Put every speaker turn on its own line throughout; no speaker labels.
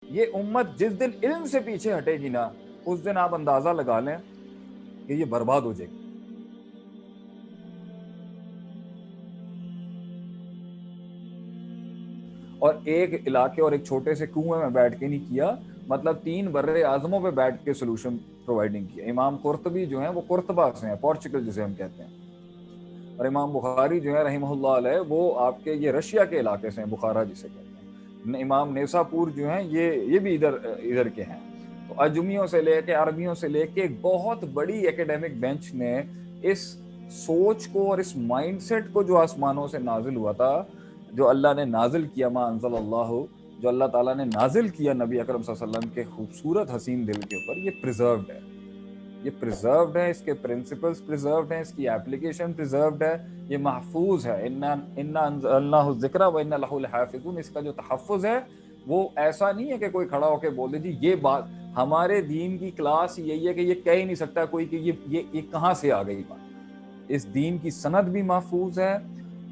یہ امت جس دن علم سے پیچھے ہٹے گی نا، اس دن آپ اندازہ لگا لیں کہ یہ برباد ہو جائے گی. اور ایک علاقے اور ایک چھوٹے سے کنویں میں بیٹھ کے نہیں کیا، مطلب 3 بر اعظموں پہ بیٹھ کے سولوشن پرووائڈنگ کیا. امام قرطبی جو ہیں وہ قرطبہ سے ہیں، پورچگل جسے ہم کہتے ہیں، اور امام بخاری جو ہے رحمہ اللہ علیہ وہ آپ کے یہ رشیا کے علاقے سے ہیں، بخارا جسے کہتے ہیں. امام نیساپور جو ہیں یہ بھی ادھر کے ہیں. تو اجمیوں سے لے کے عربیوں سے لے کے ایک بہت بڑی ایکیڈیمک بینچ نے اس سوچ کو اور اس مائنڈ سیٹ کو جو آسمانوں سے نازل ہوا تھا، جو اللہ نے نازل کیا، ما انزل اللہ، جو اللہ تعالیٰ نے نازل کیا نبی اکرم صلی اللہ علیہ وسلم کے خوبصورت حسین دل کے اوپر، یہ پریزروڈ ہے. یہ پریزروڈ ہے، اس کے پرنسپلز پریزروڈ ہیں، اس کی اپلیکیشن پریزروڈ ہے، یہ محفوظ ہے. انا انزلناہ الذکر و انا لہ لحافظون. اس کا جو تحفظ ہے وہ ایسا نہیں ہے کہ کوئی کھڑا ہو کے بول دے جی یہ بات. ہمارے دین کی کلاس یہی ہے کہ یہ کہہ ہی نہیں سکتا کوئی کہ یہ کہاں سے آ گئی بات. اس دین کی سند بھی محفوظ ہے،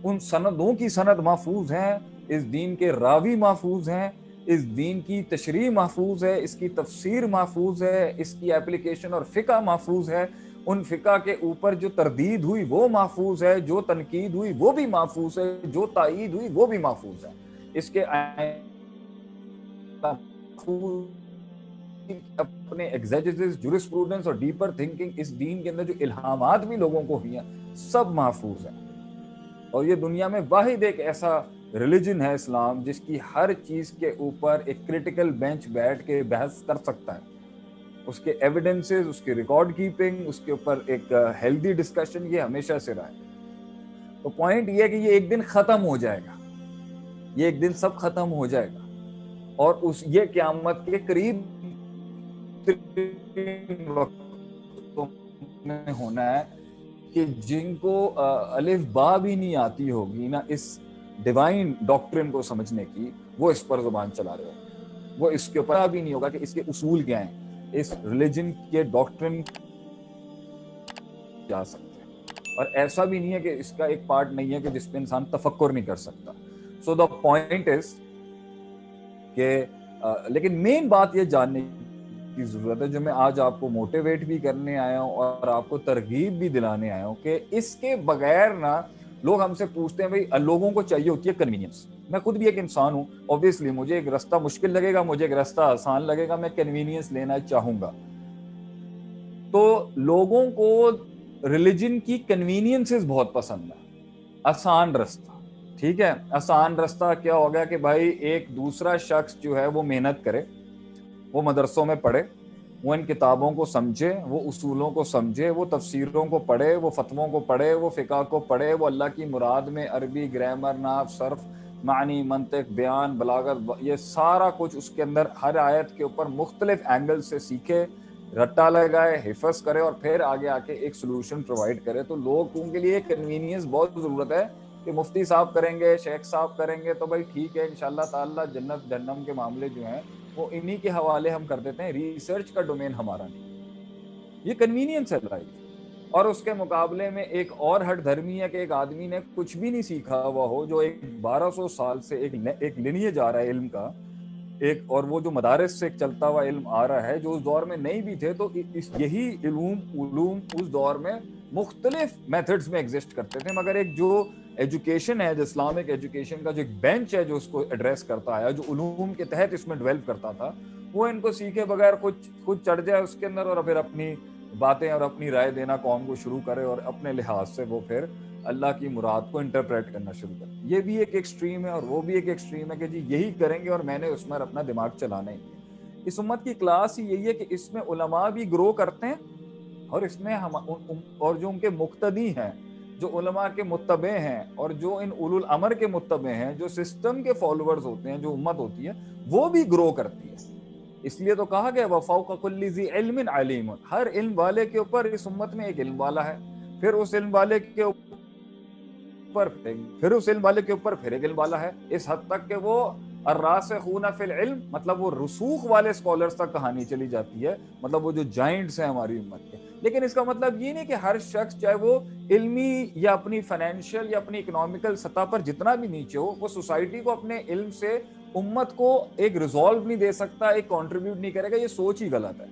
ان سندوں کی سند محفوظ ہے، اس دین کے راوی محفوظ ہیں، اس دین کی تشریح محفوظ ہے، اس کی تفسیر محفوظ ہے، اس کی اپلیکیشن اور فقہ محفوظ ہے. ان فقہ کے اوپر جو تردید ہوئی وہ محفوظ ہے، جو تنقید ہوئی وہ بھی محفوظ ہے، جو تائید ہوئی وہ بھی محفوظ ہے. اس کے اپنے ایگزیجسز، جورسپروڈنس اور ڈیپر تھنکنگ، اس دین کے اندر جو الہامات بھی لوگوں کو ہوئی ہیں سب محفوظ ہیں. اور یہ دنیا میں واحد ایک ایسا ریلیجن ہے اسلام جس کی ہر چیز کے اوپر ایک کریٹیکل بینچ بیٹھ کے بحث کر سکتا ہے. اس کے ایویڈنسز، اس کی ریکارڈ کیپنگ، اس کے اوپر ایک ہیلدی ڈسکشن یہ ہمیشہ سے رہا ہے. تو پوائنٹ یہ ہے کہ یہ ایک دن ختم ہو جائے گا، یہ ایک دن سب ختم ہو جائے گا، اور یہ قیامت کے قریب وقتوں میں ہونا ہے کہ جن کو الف با بھی نہیں آتی ہوگی نا اس ڈیوائن ڈاکٹرن کو سمجھنے کی، وہ اس پر زبان چلا رہے ہیں. وہ اس کے اوپر بھی نہیں ہوگا کہ اس کے اصول کیا ہیں، اس ریلیجن کے ڈاکٹرن جا سکتے ہیں. اور ایسا بھی نہیں ہے کہ اس کا ایک پارٹ نہیں ہے کہ جس پہ انسان تفکر نہیں کر سکتا. سو دا پوائنٹ از کہ لیکن مین بات یہ جاننے کی ضرورت ہے جو میں آج آپ کو موٹیویٹ بھی کرنے آیا ہوں اور آپ کو ترغیب بھی دلانے آیا ہوں، کہ اس کے بغیر نا لوگ ہم سے پوچھتے ہیں بھائی لوگوں کو چاہیے ہوتی ہے کنوینئنس. میں خود بھی ایک انسان ہوں، اوبیسلی مجھے ایک راستہ مشکل لگے گا، مجھے ایک راستہ آسان لگے گا، میں کنوینئنس لینا چاہوں گا. تو لوگوں کو ریلیجن کی کنوینئنسز بہت پسند ہے. آسان رستہ، ٹھیک ہے، آسان رستہ کیا ہو گیا کہ بھائی ایک دوسرا شخص جو ہے وہ محنت کرے، وہ مدرسوں میں پڑھے، وہ ان کتابوں کو سمجھے، وہ اصولوں کو سمجھے، وہ تفسیروں کو پڑھے، وہ فتووں کو پڑھے، وہ فقہ کو پڑھے، وہ اللہ کی مراد میں عربی گرامر، نحو، صرف، معنی، منطق، بیان، بلاغت، یہ سارا کچھ اس کے اندر ہر آیت کے اوپر مختلف اینگل سے سیکھے، رٹا لگائے، حفظ کرے، اور پھر آگے آ کے ایک سلوشن پرووائڈ کرے. تو لوگوں کے لیے کنوینئنس بہت ضرورت ہے کہ مفتی صاحب کریں گے، شیخ صاحب کریں گے تو بھائی ٹھیک ہے، انشاءاللہ تعالی جنت جہنم کے معاملے جو ہیں وہ انہی کے حوالے ہم کر دیتے ہیں. ریسرچ کا ڈومین ہمارا نہیں، یہ کنوینئنس ہے لائف. اور اس کے مقابلے میں ایک اور ہٹ دھرمی ہے کہ ایک آدمی نے کچھ بھی نہیں سیکھا ہوا ہو، جو ایک 1200 سال سے ایک لینیج آ رہا ہے علم کا، ایک، اور وہ جو مدارس سے چلتا ہوا علم آ رہا ہے جو اس دور میں نہیں بھی تھے. تو یہی علوم اس دور میں مختلف میتھڈز میں ایگزسٹ کرتے تھے، مگر ایک جو ایجوکیشن ہے، جو اسلامک ایجوکیشن کا جو ایک بینچ ہے جو اس کو ایڈریس کرتا آیا، جو علوم کے تحت اس میں ڈیولپ کرتا تھا، وہ ان کو سیکھے بغیر خود چڑھ جائے اس کے اندر اور پھر اپنی باتیں اور اپنی رائے دینا قوم کو شروع کرے، اور اپنے لحاظ سے وہ پھر اللہ کی مراد کو انٹرپریٹ کرنا شروع کرے. یہ بھی ایک ایکسٹریم ہے اور وہ بھی ایک ایکسٹریم ہے کہ جی یہی کریں گے اور میں نے اس میں اپنا دماغ چلانا ہی نہیں. اس امت کی کلاس ہی یہی ہے کہ اس میں علماء بھی گرو کرتے ہیں، اور اس میں اور جو ان کے مقتدی ہیں، جو علماء کے متبع ہیں، اور جو ان اولو الامر کے متبع ہیں، جو سسٹم کے فالوورز ہوتے ہیں، جو امت ہوتی ہے وہ بھی گرو کرتی ہے. اس لیے تو کہا گیا وَفَوْقَ كُلِّ ذِي عِلْمٍ عَلِيمٌ، ہر علم والے کے اوپر اس امت میں ایک علم والا ہے، پھر اس علم والے کے اوپر پھر اس علم والے کے اوپر پھر ایک علم والا ہے، اس حد تک کہ وہ الراسخون فی العلم، مطلب وہ رسوخ والے اسکالرز تک کہانی چلی جاتی ہے، مطلب وہ جو جائنٹس ہیں ہماری امت کے. لیکن اس کا مطلب یہ نہیں کہ ہر شخص چاہے وہ علمی یا اپنی فائنینشیل یا اپنی اکنامیکل سطح پر جتنا بھی نیچے ہو، وہ سوسائٹی کو اپنے علم سے امت کو ایک ریزالو نہیں دے سکتا, ایک کنٹریبیوٹ نہیں کرے گا, یہ سوچ ہی غلط ہے.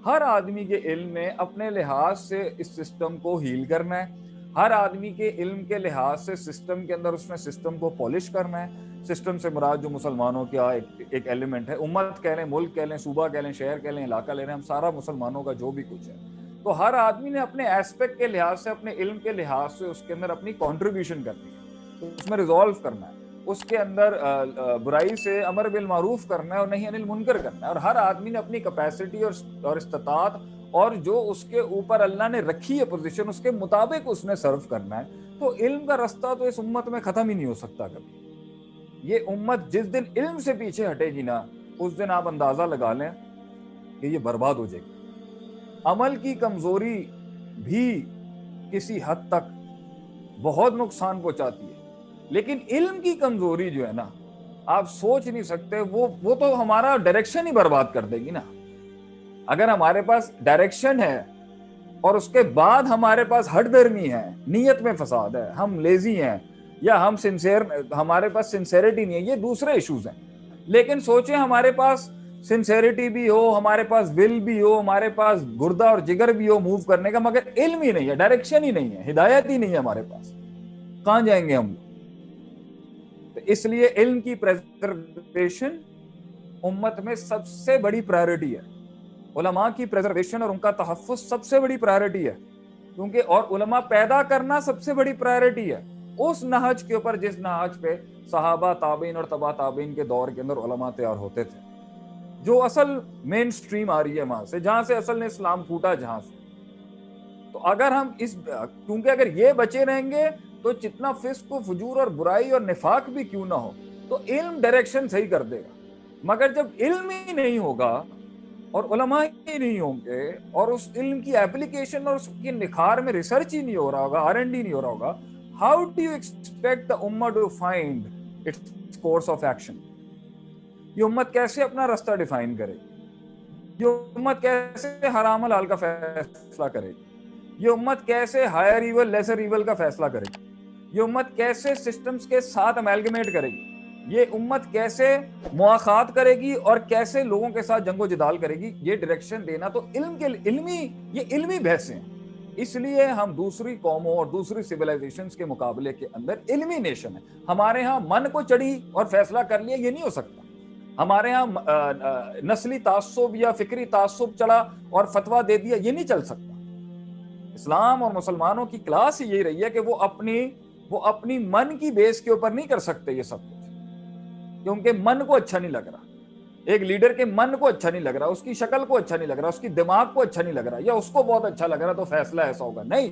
ہر آدمی کے علم میں اپنے لحاظ سے اس سسٹم کو ہیل کرنا ہے, ہر آدمی کے علم کے لحاظ سے سسٹم کے اندر اس نے سسٹم کو پالش کرنا ہے. سسٹم سے مراد جو مسلمانوں کا ایک ایلیمنٹ ہے, امت کہہ لیں, ملک کہہ لیں, صوبہ کہہ لیں, شہر کہہ لیں, علاقہ لے لیں, ہم سارا مسلمانوں کا جو بھی کچھ ہے, تو ہر آدمی نے اپنے ایسپیکٹ کے لحاظ سے, اپنے علم کے لحاظ سے اس کے اندر اپنی کنٹریبیوشن کرنی ہے, اس میں ریزالو کرنا ہے, اس کے اندر برائی سے امر بالمعروف کرنا ہے اور نہیں انل منکر کرنا ہے. اور ہر آدمی نے اپنی کیپیسٹی اور استطاعت اور جو اس کے اوپر اللہ نے رکھی ہے پوزیشن, اس کے مطابق اس نے سرو کرنا ہے. تو علم کا رستہ تو اس امت میں ختم ہی نہیں ہو سکتا کبھی. یہ امت جس دن علم سے پیچھے ہٹے گی نا, اس دن آپ اندازہ لگا لیں کہ یہ برباد ہو جائے گی. عمل کی کمزوری بھی کسی حد تک بہت نقصان پہنچاتی ہے, لیکن علم کی کمزوری جو ہے نا, آپ سوچ نہیں سکتے, وہ تو ہمارا ڈائریکشن ہی برباد کر دے گی نا. اگر ہمارے پاس ڈائریکشن ہے اور اس کے بعد ہمارے پاس ہٹ درمی ہے, نیت میں فساد ہے, ہم لیزی ہیں, یا ہم سنسیئر, ہمارے پاس سنسیئرٹی نہیں ہے, یہ دوسرے ایشوز ہیں. لیکن سوچیں ہمارے پاس سنسیئرٹی بھی ہو, ہمارے پاس ول بھی ہو, ہمارے پاس گردہ اور جگر بھی ہو موو کرنے کا, مگر علم ہی نہیں ہے, ڈائریکشن ہی نہیں ہے, ہدایت ہی نہیں ہے ہمارے پاس, کہاں جائیں گے ہم؟ تو اس لیے علم کی پریزرویشن امت میں سب سے بڑی پرائرٹی ہے. علماء کی پریزرویشن اور ان کا تحفظ سب سے بڑی پرائرٹی ہے, کیونکہ اور علماء پیدا کرنا سب سے بڑی پرائرٹی ہے اس نہج کے اوپر جس نہج پہ صحابہ, تابعین اور تبع تابعین کے دور کے اندر علماء تیار ہوتے تھے. جو اصل مین سٹریم آ رہی ہے وہاں سے, جہاں سے اصل نے اسلام پھوٹا, جہاں سے. تو اگر ہم کیونکہ اگر یہ بچے رہیں گے تو جتنا فسق و فجور اور برائی اور نفاق بھی کیوں نہ ہو, تو علم ڈائریکشن صحیح کر دے گا. مگر جب علم ہی نہیں ہوگا اور علماء ہی نہیں ہوں گے, اور اس علم کی اپلیکیشن اور اس کی نکھار میں ریسرچ ہی نہیں ہو رہا ہوگا, R&D نہیں ہو رہا ہوگا, how do you expect the ummah to find its course of action? یہ امت کیسے اپنا رستہ ڈیفائن کرے گی؟ یہ امت کیسے حرام حلال کا فیصلہ کرے گی؟ یہ امت کیسے ہائر ایول لیسر ایول کا فیصلہ کرے گی؟ یہ امت کیسے سسٹمز کے ساتھ امیلگمیٹ کرے گی؟ یہ امت کیسے مواخات کرے گی اور کیسے لوگوں کے ساتھ جنگ و جدال کرے گی؟ یہ ڈائریکشن دینا تو یہ علمی بحثیں ہیں. اس لیے ہم دوسری قوموں اور دوسری سویلائزیشنز کے مقابلے کے اندر علمی نیشن ہے. ہمارے ہاں من کو چڑھی اور فیصلہ کر لیا, یہ نہیں ہو سکتا. ہمارے ہاں نسلی تعصب یا فکری تعصب چڑھا اور فتویٰ دے دیا, یہ نہیں چل سکتا. اسلام اور مسلمانوں کی کلاس ہی یہی رہی ہے کہ وہ اپنی من کی بیس کے اوپر نہیں کر سکتے یہ سب کچھ, کیونکہ من کو اچھا نہیں لگ رہا. ایک لیڈر کے من کو اچھا نہیں لگ رہا, اس کی شکل کو اچھا نہیں لگ رہا, اس کی دماغ کو اچھا نہیں لگ رہا, یا اس کو بہت اچھا لگ رہا تو فیصلہ ایسا ہوگا. نہیں,